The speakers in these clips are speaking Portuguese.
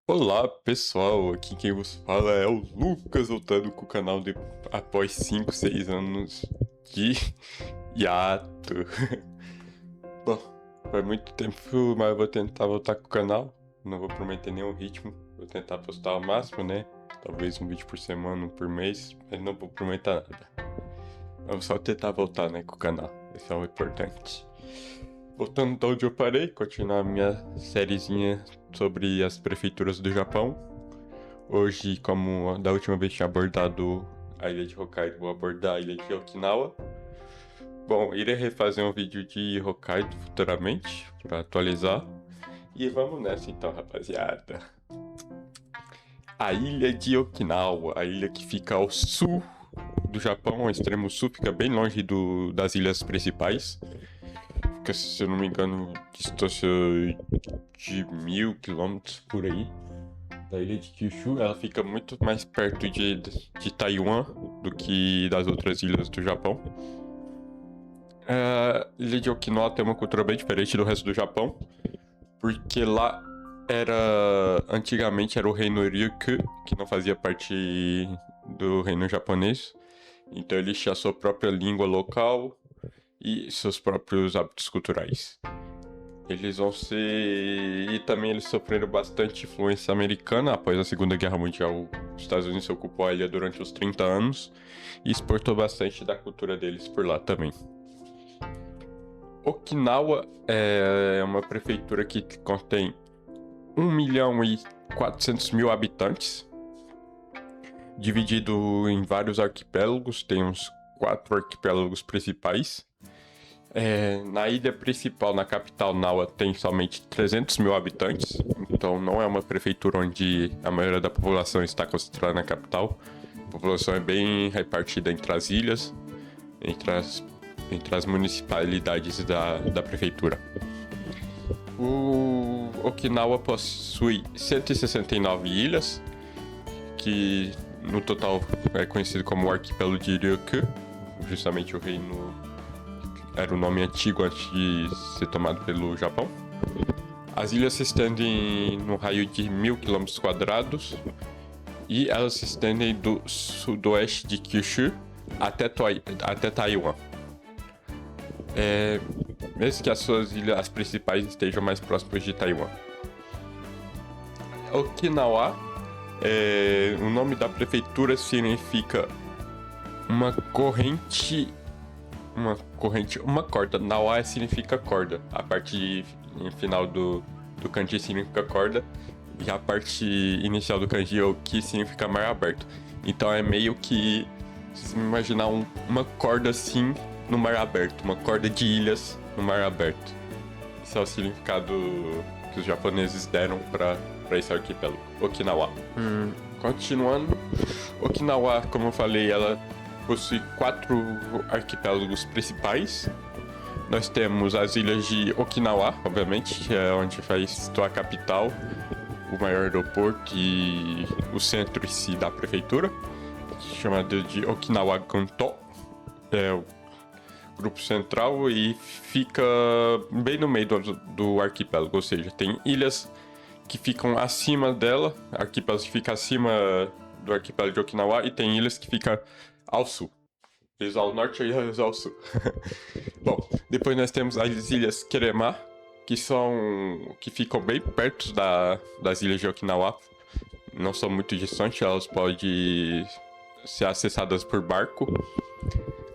Olá pessoal, aqui quem vos fala é o Lucas, voltando com o canal após 5, 6 anos de hiato. Bom, faz muito tempo, mas eu vou tentar voltar com o canal. Não vou prometer nenhum ritmo, vou tentar postar ao máximo, né? Talvez um vídeo por semana, um por mês, mas não vou prometer nada. Vamos só tentar voltar, né, com o canal, esse é o importante. Voltando de onde eu parei, continuar a minha sériezinha sobre as prefeituras do Japão. Hoje, como da última vez tinha abordado a ilha de Hokkaido, vou abordar a ilha de Okinawa. Bom, irei refazer um vídeo de Hokkaido futuramente, para atualizar. E vamos nessa então, rapaziada. A ilha de Okinawa, a ilha que fica ao sul do Japão, ao extremo sul, fica bem longe das ilhas principais. Fica, se eu não me engano, distância de 1000 quilômetros por aí da ilha de Kyushu. Ela fica muito mais perto de Taiwan do que das outras ilhas do Japão. A ilha de Okinawa tem uma cultura bem diferente do resto do Japão, porque lá antigamente era o reino Ryukyu, que não fazia parte do reino japonês. Então ele tinha a sua própria língua local e seus próprios hábitos culturais. Eles vão ser... E também eles sofreram bastante influência americana. Após a Segunda Guerra Mundial, os Estados Unidos ocupou a ilha durante os 30 anos e exportou bastante da cultura deles por lá também. Okinawa é uma prefeitura que contém 1.400.000 habitantes, dividido em vários arquipélagos. Tem uns 4 arquipélagos principais. Na ilha principal, na capital Nawa, tem somente 300.000 habitantes, então não é uma prefeitura onde a maioria da população está concentrada na capital. A população é bem repartida entre as ilhas, entre as municipalidades da prefeitura. O Okinawa possui 169 ilhas, que no total é conhecido como o arquipélago de Ryukyu, justamente o reino... Era o nome antigo antes de ser tomado pelo Japão. As ilhas se estendem no raio de 1000 km² e elas se estendem do sudoeste de Kyushu até Taiwan. Mesmo que as suas ilhas principais estejam mais próximas de Taiwan. Okinawa, o nome da prefeitura significa uma corda. Nawa significa corda. A parte final do kanji significa corda. E a parte inicial do kanji, Oki, significa mar aberto. Então é meio que, se imaginar uma corda assim no mar aberto. Uma corda de ilhas no mar aberto. Esse é o significado que os japoneses deram para esse arquipélago, Okinawa. Continuando, Okinawa, como eu falei, ela possui 4 arquipélagos principais. Nós temos as ilhas de Okinawa, obviamente, que é onde vai situar a capital, o maior aeroporto e o centro em si da prefeitura, chamado de Okinawa Gonto. É o grupo central e fica bem no meio do arquipélago, ou seja, tem ilhas que ficam acima dela, arquipélagos que ficam acima do arquipélago de Okinawa, e tem ilhas que ficam ao sul. Eles ao norte e eles ao sul. Bom, depois nós temos as ilhas Kerema, que ficam bem perto das ilhas de Okinawa. Não são muito distantes, elas podem ser acessadas por barco.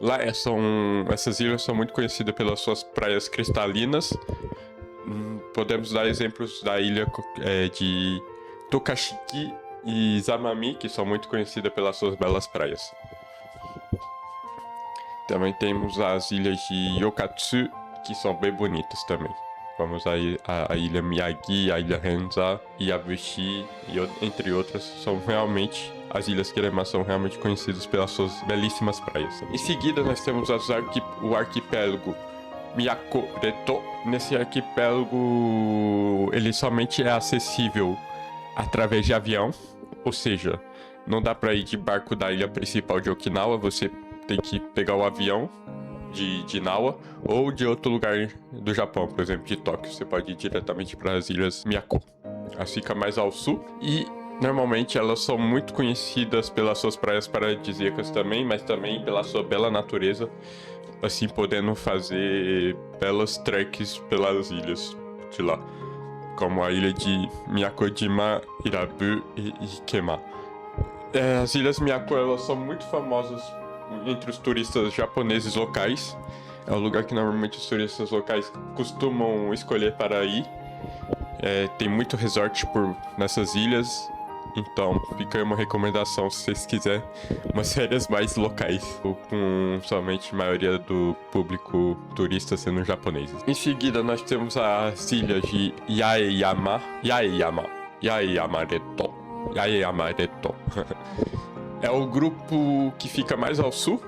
Lá essas ilhas são muito conhecidas pelas suas praias cristalinas. Podemos dar exemplos da ilha de Tokashiki e Zamami, que são muito conhecidas pelas suas belas praias. Também temos as ilhas de Yokatsu, que são bem bonitas também. Vamos a ilha Miyagi, a ilha Hanza, Yabushi, entre outras. As ilhas Kerema são realmente conhecidas pelas suas belíssimas praias. Em seguida, nós temos o arquipélago Miyako-Reto. Nesse arquipélago, ele somente é acessível através de avião, ou seja, não dá para ir de barco da ilha principal de Okinawa, você tem que pegar o avião de Nawa ou de outro lugar do Japão, por exemplo, de Tóquio. Você pode ir diretamente para as ilhas Miyako. Elas ficam mais ao sul e normalmente elas são muito conhecidas pelas suas praias paradisíacas também, mas também pela sua bela natureza, assim podendo fazer belas treks pelas ilhas de lá, como a ilha de Miyakojima, Irabu e Ikema. As ilhas Miyako, elas são muito famosas entre os turistas japoneses locais. É o lugar que normalmente os turistas locais costumam escolher para ir. Tem muito resort nessas ilhas, então fica aí uma recomendação se vocês quiserem umas férias mais locais, com somente a maioria do público turista sendo japoneses. Em seguida nós temos as ilhas de Yaeyamareto. É o grupo que fica mais ao sul.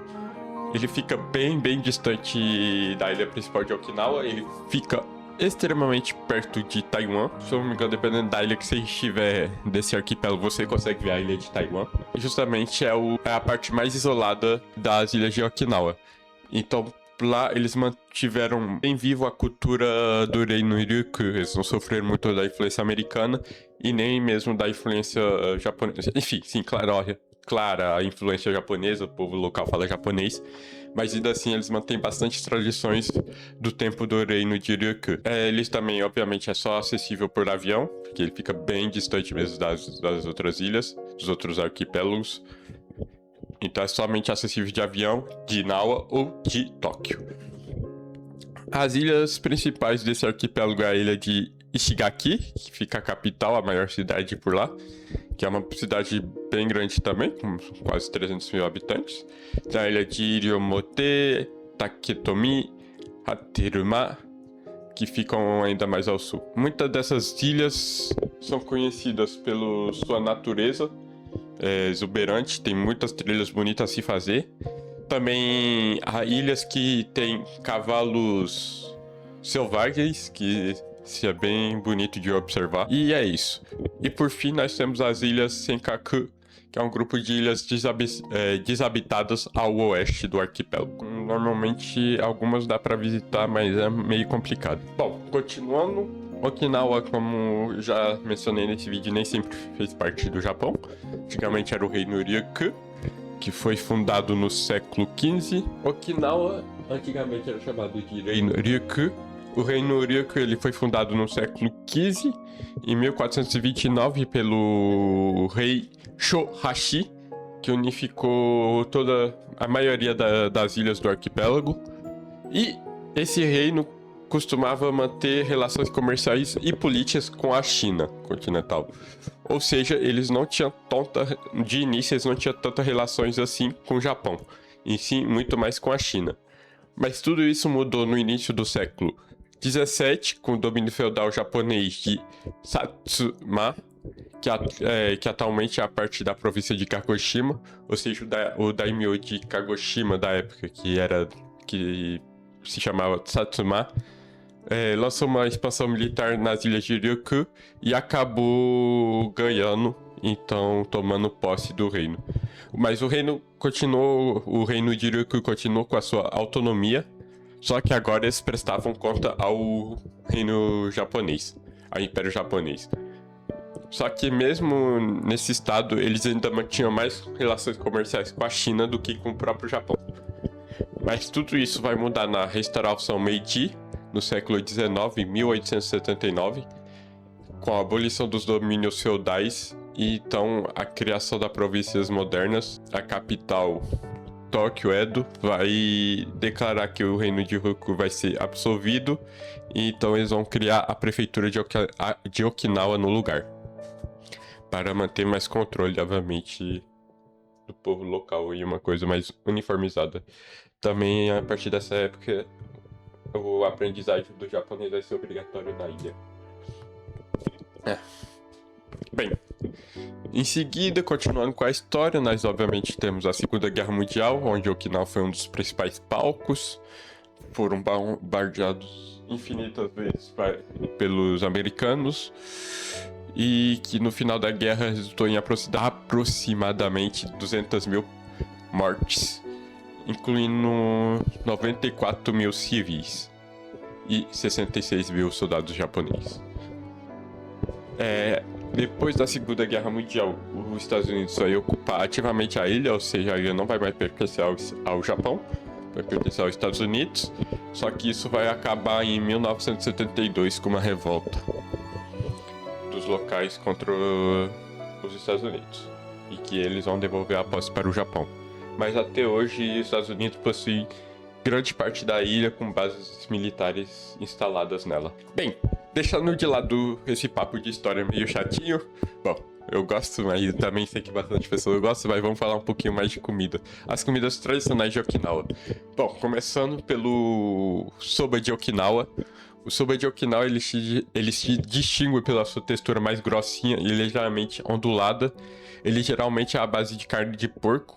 Ele fica bem distante da ilha principal de Okinawa. Ele fica extremamente perto de Taiwan. Se eu não me engano, dependendo da ilha que você estiver desse arquipélago, você consegue ver a ilha de Taiwan. E justamente é a parte mais isolada das ilhas de Okinawa. Então, lá eles mantiveram bem vivo a cultura do Reino Ryukyu. Eles não sofreram muito da influência americana e nem mesmo da influência japonesa. Enfim, sim, clara a influência japonesa, o povo local fala japonês, mas ainda assim eles mantêm bastante tradições do tempo do Reino de Ryukyu. Eles também, obviamente, é só acessível por avião, porque ele fica bem distante mesmo das outras ilhas, dos outros arquipélagos. Então é somente acessível de avião, de Nawa ou de Tóquio. As ilhas principais desse arquipélago é a ilha de Ishigaki, que fica a capital, a maior cidade por lá, que é uma cidade bem grande também, com quase 300 mil habitantes. Tem a ilha de Iriomote, Taketomi, Hateruma, que ficam ainda mais ao sul. Muitas dessas ilhas são conhecidas pela sua natureza exuberante, tem muitas trilhas bonitas a se fazer. Também há ilhas que tem cavalos selvagens, que é bem bonito de observar. E é isso. E por fim nós temos as ilhas Senkaku, que é um grupo de ilhas desabitadas ao oeste do arquipélago. Normalmente algumas dá para visitar, mas é meio complicado. Bom, continuando, Okinawa, como já mencionei nesse vídeo, nem sempre fez parte do Japão. Antigamente era o Reino Ryukyu, que foi fundado no século XV. Okinawa antigamente era chamado de Reino Ryukyu. O Reino Ryukyu ele foi fundado no século XV, em 1429, pelo rei Shohashi, que unificou a maioria das ilhas do arquipélago. E esse reino costumava manter relações comerciais e políticas com a China continental. Ou seja, de início eles não tinham tantas relações assim com o Japão, e sim muito mais com a China. Mas tudo isso mudou no início do século 17, com o domínio feudal japonês de Satsuma, que atualmente é a parte da província de Kagoshima, ou seja, o daimyo de Kagoshima da época, que se chamava Satsuma, lançou uma expansão militar nas ilhas de Ryukyu e acabou ganhando, então tomando posse do reino. Mas o reino de Ryukyu continuou com a sua autonomia, só que agora eles prestavam conta ao reino japonês, ao Império Japonês. Só que mesmo nesse estado, eles ainda mantinham mais relações comerciais com a China do que com o próprio Japão. Mas tudo isso vai mudar na restauração Meiji, no século XIX, em 1879, com a abolição dos domínios feudais e então a criação das províncias modernas. A capital, Tóquio, Edo, vai declarar que o reino de Ryukyu vai ser absolvido, e então eles vão criar a prefeitura de Okinawa no lugar, para manter mais controle, obviamente, do povo local e uma coisa mais uniformizada. Também, a partir dessa época, o aprendizagem do japonês vai ser obrigatório na ilha. Bem, em seguida, continuando com a história, nós obviamente temos a Segunda Guerra Mundial, onde Okinawa foi um dos principais palcos. Foram bombardeados infinitas vezes pelos americanos, e que no final da guerra resultou em aproximadamente 200 mil mortes, incluindo 94 mil civis e 66 mil soldados japoneses. Depois da Segunda Guerra Mundial, os Estados Unidos só ia ocupar ativamente a ilha, ou seja, a ilha não vai mais pertencer ao Japão, vai pertencer aos Estados Unidos. Só que isso vai acabar em 1972 com uma revolta dos locais contra os Estados Unidos, e que eles vão devolver a posse para o Japão. Mas até hoje, os Estados Unidos possuem grande parte da ilha com bases militares instaladas nela. Bem, deixando de lado esse papo de história meio chatinho, bom, eu gosto, mas também sei que bastante pessoas gostam, mas vamos falar um pouquinho mais de comida. As comidas tradicionais de Okinawa. Bom, começando pelo soba de Okinawa. O soba de Okinawa, ele se distingue pela sua textura mais grossinha e ligeiramente ondulada. Ele geralmente é à base de carne de porco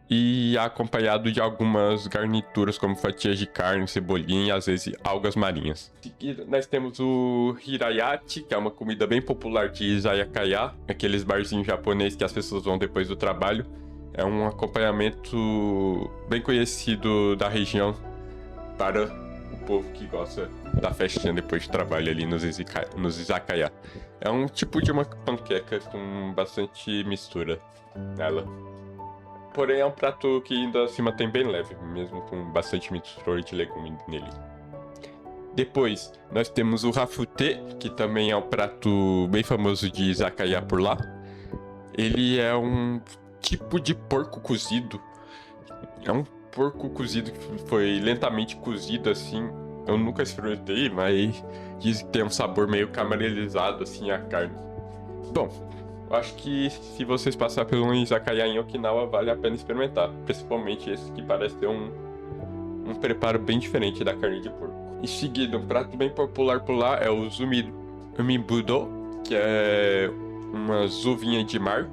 e é acompanhado de algumas garnituras como fatias de carne, cebolinha e às vezes algas marinhas. Em seguida, nós temos o hirayati, que é uma comida bem popular de izayakaya, aqueles barzinhos japoneses que as pessoas vão depois do trabalho. É um acompanhamento bem conhecido da região para o povo que gosta da festinha depois de trabalho ali nos izakaya. É um tipo de uma panqueca com bastante mistura nela. Porém, é um prato que ainda se mantém bem leve, mesmo com bastante mistura de legume nele. Depois, nós temos o rafute, que também é um prato bem famoso de izakaya por lá. Ele é um tipo de porco cozido. É um porco cozido que foi lentamente cozido, assim. Eu nunca experimentei, mas diz que tem um sabor meio caramelizado, assim, a carne. Bom, eu acho que se vocês passarem por um izakaya em Okinawa, vale a pena experimentar. Principalmente esse que parece ter um preparo bem diferente da carne de porco. Em seguida, um prato bem popular por lá é o umibudo, que é uma uvinha de mar,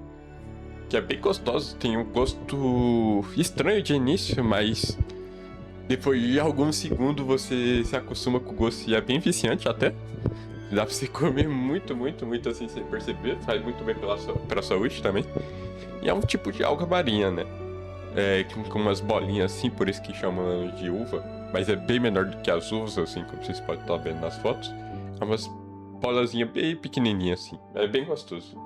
que é bem gostoso. Tem um gosto estranho de início, mas depois de alguns segundos você se acostuma com o gosto e é bem viciante até. Dá pra você comer muito assim sem perceber. Faz muito bem pra saúde também. E é um tipo de alga marinha, né? Com umas bolinhas assim, por isso que chamam de uva. Mas é bem menor do que as uvas, assim, como vocês podem estar vendo nas fotos. É umas bolazinhas bem pequenininhas assim. É bem gostoso.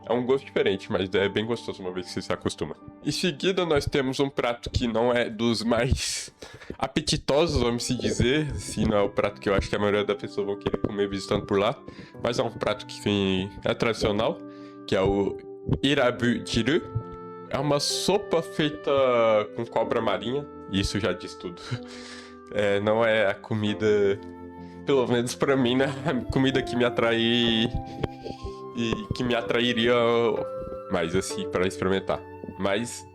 É um gosto diferente, mas é bem gostoso uma vez que você se acostuma. Em seguida, nós temos um prato que não é dos mais apetitosos, vamos se dizer. Assim, não é o prato que eu acho que a maioria das pessoas vão querer comer visitando por lá. Mas é um prato que é tradicional, que é o irabujiru. É uma sopa feita com cobra marinha. E isso já diz tudo. Não é a comida, pelo menos pra mim, né? A comida que me atrai e que me atrairia mais assim para experimentar. Mas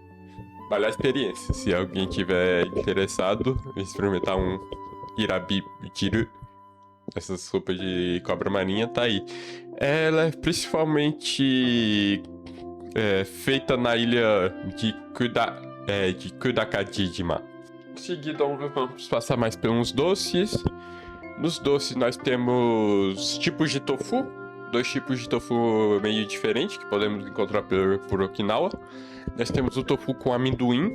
vale a experiência. Se alguém tiver interessado em experimentar um irabujiru, essa sopa de cobra marinha, tá aí. Ela é principalmente feita na ilha de Kudakajijima. Em seguida, vamos passar mais pelos doces. Nos doces nós temos tipos de tofu. 2 tipos de tofu meio diferentes que podemos encontrar por Okinawa. Nós temos o tofu com amendoim.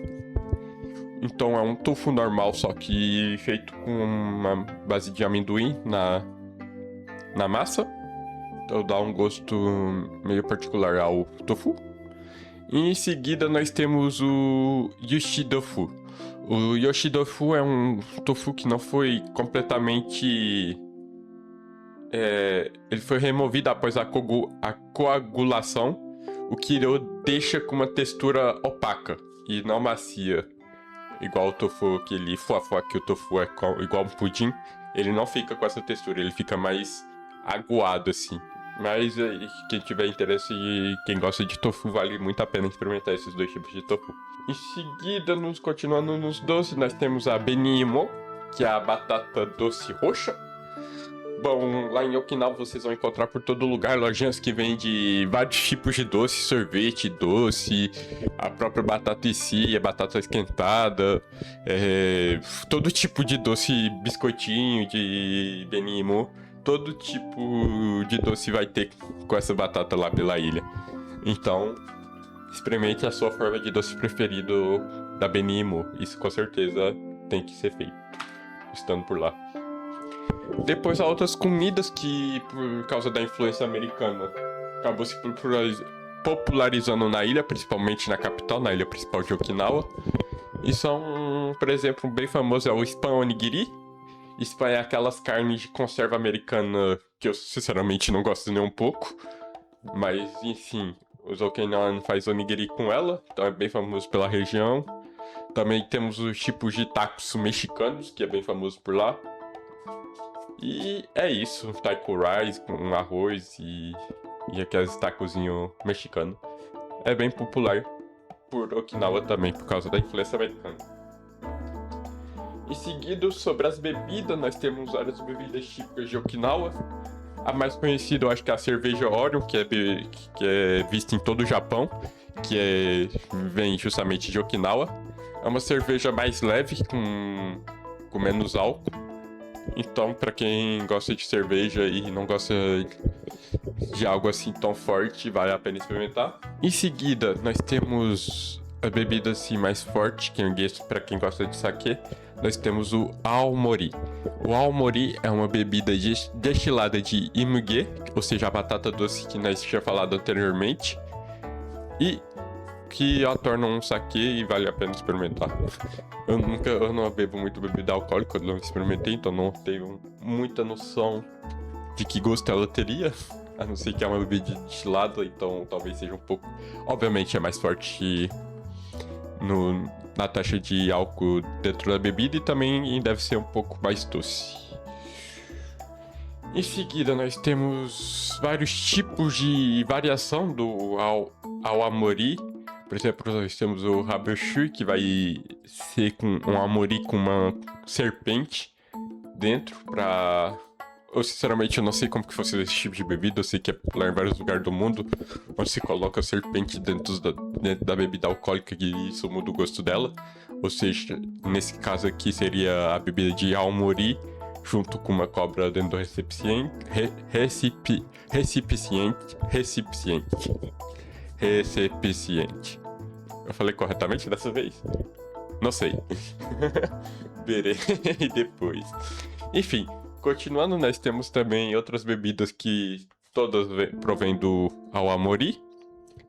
Então é um tofu normal, só que feito com uma base de amendoim na massa. Então dá um gosto meio particular ao tofu. E em seguida nós temos o yoshidofu. O yoshidofu é um tofu que não foi completamente... ele foi removido após a coagulação, o que o deixa com uma textura opaca e não macia. Igual o tofu, aquele fuá-fuá que o tofu é igual um pudim, ele não fica com essa textura, ele fica mais aguado assim. Mas quem tiver interesse e quem gosta de tofu, vale muito a pena experimentar esses 2 tipos de tofu. Em seguida, continuando nos doces, nós temos a benimo, que é a batata doce roxa. Bom, lá em Okinawa vocês vão encontrar por todo lugar lojinhas que vendem vários tipos de doce, sorvete, doce, a própria batata em si, a batata esquentada, todo tipo de doce, biscoitinho de benimo, todo tipo de doce vai ter com essa batata lá pela ilha. Então, experimente a sua forma de doce preferido da benimo, isso com certeza tem que ser feito, estando por lá. Depois há outras comidas que, por causa da influência americana, acabou se popularizando na ilha, principalmente na capital, na ilha principal de Okinawa. E são, por exemplo, bem famoso é o Spam Onigiri. Spam é aquelas carnes de conserva americana que eu sinceramente não gosto nem um pouco. Mas, enfim, os okinawanos fazem onigiri com ela, então é bem famoso pela região. Também temos os tipos de tacos mexicanos, que é bem famoso por lá. E é isso, taco rice com arroz e aqueles tacozinho mexicano. É bem popular por Okinawa também, por causa da influência americana. Em seguida, sobre as bebidas, nós temos várias bebidas típicas de Okinawa. A mais conhecida, eu acho que é a cerveja Orion, que é vista em todo o Japão, vem justamente de Okinawa. É uma cerveja mais leve, com menos álcool. Então, para quem gosta de cerveja e não gosta de algo assim tão forte, vale a pena experimentar. Em seguida, nós temos a bebida assim mais forte, para quem gosta de sake. Nós temos o aomori. O aomori é uma bebida destilada de imuge, ou seja, a batata doce que nós tínhamos falado anteriormente, e que a torna um sake e vale a pena experimentar. Eu não bebo muito bebida alcoólica, eu não experimentei, então não tenho muita noção de que gosto ela teria, a não ser que é uma bebida destilada, então talvez seja um pouco... Obviamente é mais forte na taxa de álcool dentro da bebida e também deve ser um pouco mais doce. Em seguida, nós temos vários tipos de variação do aomori. Por exemplo, nós temos o Habeshu, que vai ser com um amori com uma serpente dentro pra... Eu sinceramente eu não sei como que funciona esse tipo de bebida. Eu sei que é popular em vários lugares do mundo, onde se coloca a serpente dentro da bebida alcoólica e isso muda o gosto dela. Ou seja, nesse caso aqui seria a bebida de aomori junto com uma cobra dentro do recipiente. Eu falei corretamente dessa vez? Não sei. Verei depois. Enfim, continuando, nós temos também outras bebidas que todas provêm do aomori.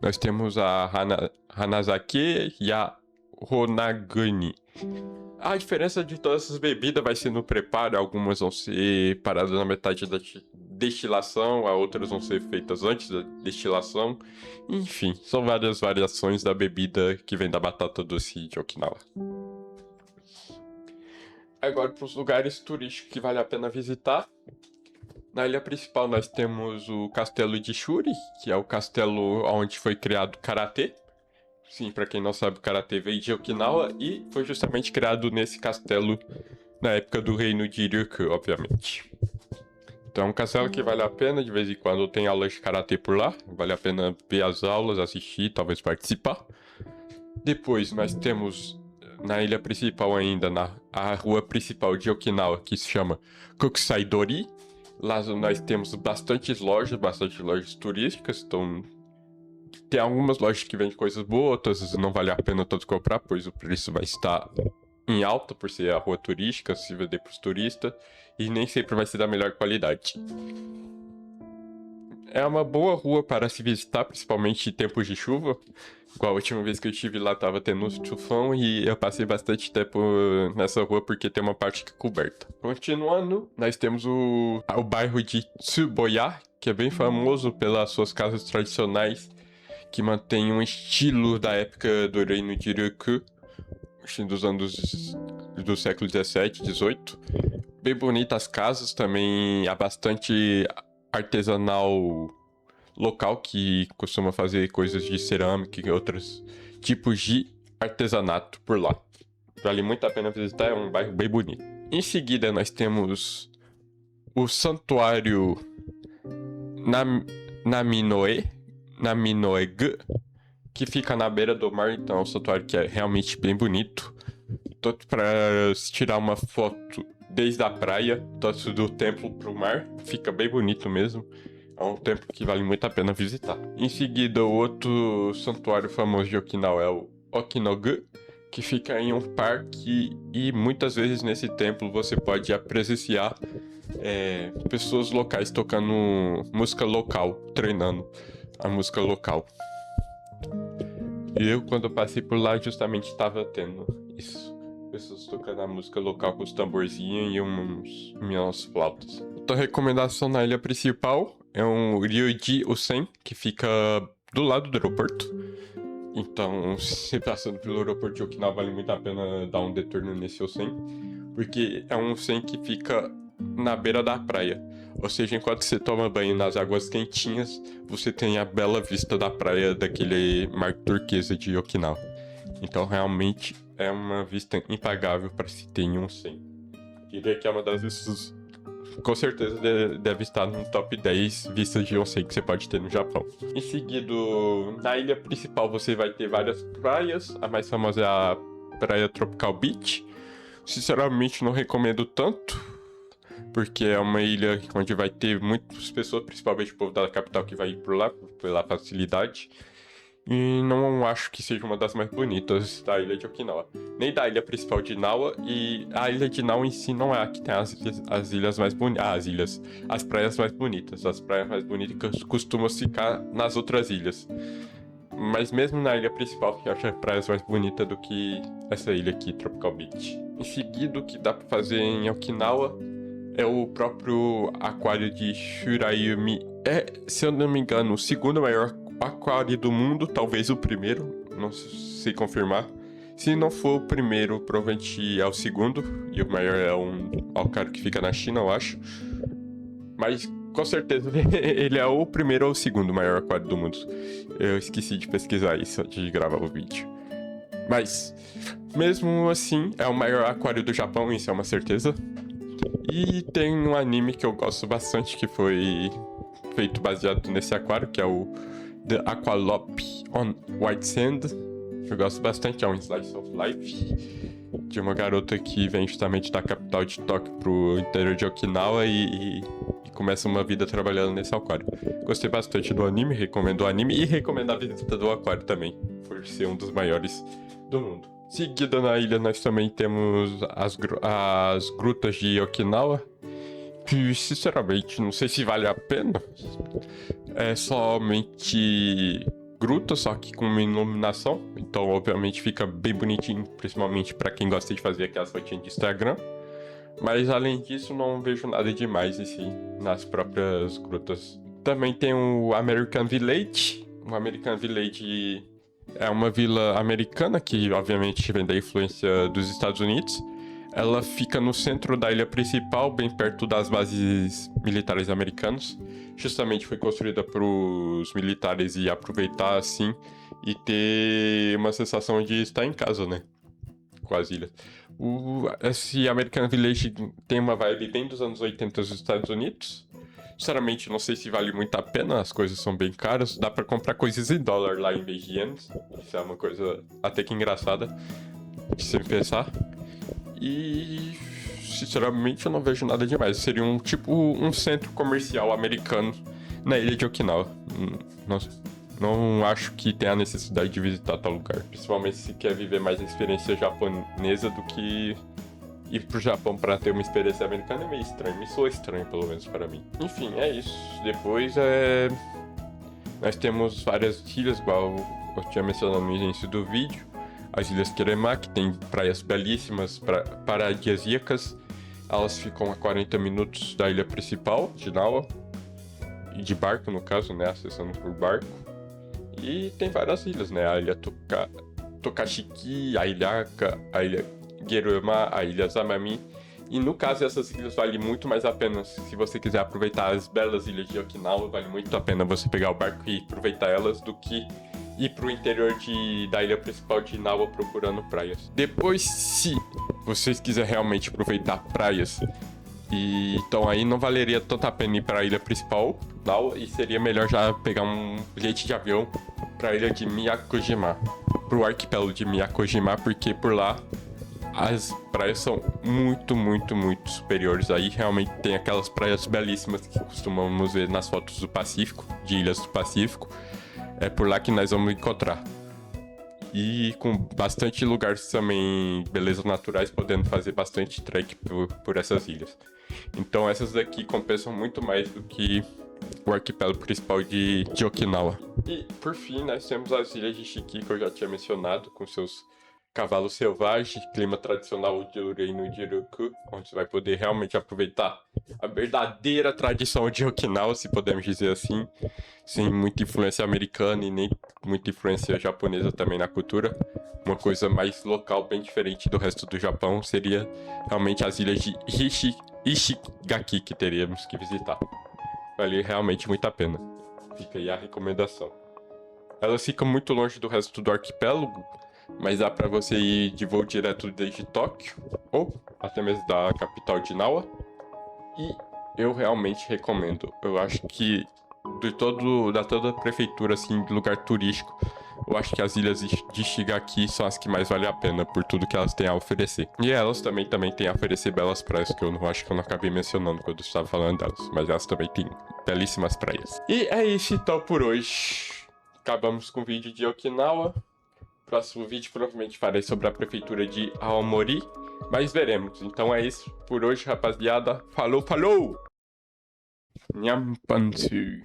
Nós temos a Hanazake e a Honagani. A diferença de todas essas bebidas vai ser no preparo. Algumas vão ser paradas na metade da destilação, outras vão ser feitas antes da destilação. Enfim, são várias variações da bebida que vem da batata doce de Okinawa. Agora para os lugares turísticos que vale a pena visitar. Na ilha principal nós temos o Castelo de Shuri, que é o castelo onde foi criado o Karatê. Sim, para quem não sabe, o Karatê veio de Okinawa e foi justamente criado nesse castelo na época do reino de Ryukyu, obviamente. Então é um castelo que vale a pena, de vez em quando tem aulas de Karatê por lá. Vale a pena ver as aulas, assistir, talvez participar. Depois nós temos na ilha principal ainda, a rua principal de Okinawa, que se chama Kokusaidori. Lá nós temos bastante lojas turísticas, então tem algumas lojas que vendem coisas boas, outras não vale a pena todos comprar, pois o preço vai estar em alta por ser a rua turística, se vender para os turistas, e nem sempre vai ser da melhor qualidade. É uma boa rua para se visitar, principalmente em tempos de chuva. Igual a última vez que eu estive lá, tava tendo um tufão e eu passei bastante tempo nessa rua porque tem uma parte que é coberta. Continuando, nós temos o bairro de Tsuboya, que é bem famoso pelas suas casas tradicionais, que mantém um estilo da época do reino de Ryukyu, dos anos do século 17, 18. Bem bonitas as casas, também há bastante artesanal local que costuma fazer coisas de cerâmica e outros tipos de artesanato por lá. Vale muito a pena visitar, é um bairro bem bonito. Em seguida nós temos o Santuário Naminoe-gu, que fica na beira do mar, então é um santuário que é realmente bem bonito. Tanto para se tirar uma foto desde a praia, tanto do templo para o mar, fica bem bonito mesmo. É um templo que vale muito a pena visitar. Em seguida, o outro santuário famoso de Okinawa é o Okinogu, que fica em um parque e muitas vezes nesse templo você pode presenciar pessoas locais tocando música local, treinando a música local. E eu, quando eu passei por lá, justamente estava tendo isso. Pessoas tocando a música local com os tamborzinhos e minhas flautas. Outra recomendação na ilha principal é um Ryoji Onsen, que fica do lado do aeroporto. Então, se passando pelo aeroporto de Okinawa, vale muito a pena dar um detorno nesse onsen, porque é um onsen que fica na beira da praia. Ou seja, enquanto você toma banho nas águas quentinhas, você tem a bela vista da praia daquele mar turquesa de Okinawa. Então, realmente, é uma vista impagável para se ter em um onsen. Diria que é uma das vistas, com certeza deve estar no top 10 vistas de onsen que você pode ter no Japão. Em seguida, na ilha principal você vai ter várias praias. A mais famosa é a Praia Tropical Beach. Sinceramente, não recomendo tanto, porque é uma ilha onde vai ter muitas pessoas, principalmente o povo da capital, que vai ir por lá, pela facilidade. E não acho que seja uma das mais bonitas da ilha de Okinawa. Nem da ilha principal de Nawa. E a ilha de Nawa em si não é a que tem as ilhas mais bonitas. As praias mais bonitas. As praias mais bonitas costumam ficar nas outras ilhas. Mas mesmo na ilha principal, eu acho as praias mais bonitas do que essa ilha aqui, Tropical Beach. Em seguida, o que dá pra fazer em Okinawa é o próprio aquário de Shurayumi. Se eu não me engano, o segundo maior aquário do mundo, talvez o primeiro, não sei confirmar. Se não for o primeiro, provavelmente é o segundo, e o maior é um aquário que fica na China, eu acho. Mas com certeza ele é o primeiro ou o segundo maior aquário do mundo. Eu esqueci de pesquisar isso antes de gravar o vídeo. Mas, mesmo assim, é o maior aquário do Japão, isso é uma certeza. E tem um anime que eu gosto bastante, que foi feito baseado nesse aquário, que é o The Aqualope on White Sand. Eu gosto bastante, é um slice of life de uma garota que vem justamente da capital de Tóquio pro interior de Okinawa e começa uma vida trabalhando nesse aquário. Gostei bastante do anime, recomendo o anime e recomendo a visita do aquário também, por ser um dos maiores do mundo. Seguida na ilha nós também temos as grutas de Okinawa, que sinceramente não sei se vale a pena. É somente gruta, só que com uma iluminação, então obviamente fica bem bonitinho, principalmente para quem gosta de fazer aquelas fotinhas de Instagram. Mas além disso, não vejo nada demais assim nas próprias grutas. Também tem o American Village. O American Village é uma vila americana que obviamente vem da influência dos Estados Unidos. Ela fica no centro da ilha principal, bem perto das bases militares americanas. Justamente foi construída para os militares e aproveitar assim e ter uma sensação de estar em casa, né? Com as ilhas. Esse American Village tem uma vibe bem dos anos 80 dos Estados Unidos. Sinceramente, não sei se vale muito a pena, as coisas são bem caras. Dá pra comprar coisas em dólar lá em vez de ienes. Isso é uma coisa até que engraçada de se pensar. E sinceramente eu não vejo nada demais. Seria um centro comercial americano na ilha de Okinawa. Não acho que tenha a necessidade de visitar tal lugar. Principalmente se quer viver mais a experiência japonesa do que ir pro Japão para ter uma experiência americana. É meio estranho, me soa estranho pelo menos para mim. Enfim, é isso. Depois nós temos várias ilhas, igual eu tinha mencionado no início do vídeo. As Ilhas Kirema, que tem praias belíssimas, paradisíacas. Elas ficam a 40 minutos da ilha principal, de Nawa. E de barco, no caso, né? Acessando por barco. E tem várias ilhas, né? A ilha Tokashiki, a ilha Aka, a ilha Geruma, a ilha Zamami. E no caso, essas ilhas valem muito mais a pena. Se você quiser aproveitar as belas ilhas de Okinawa, vale muito a pena você pegar o barco e aproveitar elas do que ir pro interior da ilha principal de Nawa procurando praias. Depois, se vocês quiserem realmente aproveitar praias, então aí não valeria tanto a pena ir pra ilha principal, Nawa, e seria melhor já pegar um bilhete de avião pra ilha de Miyakojima, pro arquipélago de Miyakojima, porque por lá as praias são muito, muito, muito superiores. Aí realmente tem aquelas praias belíssimas que costumamos ver nas fotos do Pacífico, de ilhas do Pacífico. É por lá que nós vamos encontrar. e com bastante lugares também, belezas naturais, podendo fazer bastante trek por essas ilhas. Então essas daqui compensam muito mais do que o arquipélago principal de Okinawa. E por fim, nós temos as ilhas de Shiki, que eu já tinha mencionado, com seus cavalos selvagens, clima tradicional de Reino de Ryukyu, onde você vai poder realmente aproveitar a verdadeira tradição de Okinawa, se podemos dizer assim, sem muita influência americana e nem muita influência japonesa também na cultura. Uma coisa mais local, bem diferente do resto do Japão, seria realmente as ilhas de Ishigaki que teríamos que visitar. Vale realmente muito a pena. Fica aí a recomendação. Elas ficam muito longe do resto do arquipélago, mas dá pra você ir de voo direto desde Tóquio, ou até mesmo da capital de Nawa. E eu realmente recomendo. Eu acho que da toda a prefeitura, assim, de lugar turístico, eu acho que as ilhas de Shigaki são as que mais valem a pena por tudo que elas têm a oferecer. E elas também têm a oferecer belas praias, que eu não acho que eu não acabei mencionando quando eu estava falando delas. Mas elas também têm belíssimas praias. E é isso então por hoje. Acabamos com o vídeo de Okinawa. Próximo vídeo provavelmente farei sobre a prefeitura de Aomori. Mas veremos. Então é isso por hoje, rapaziada. Falou, falou! Nhampansu.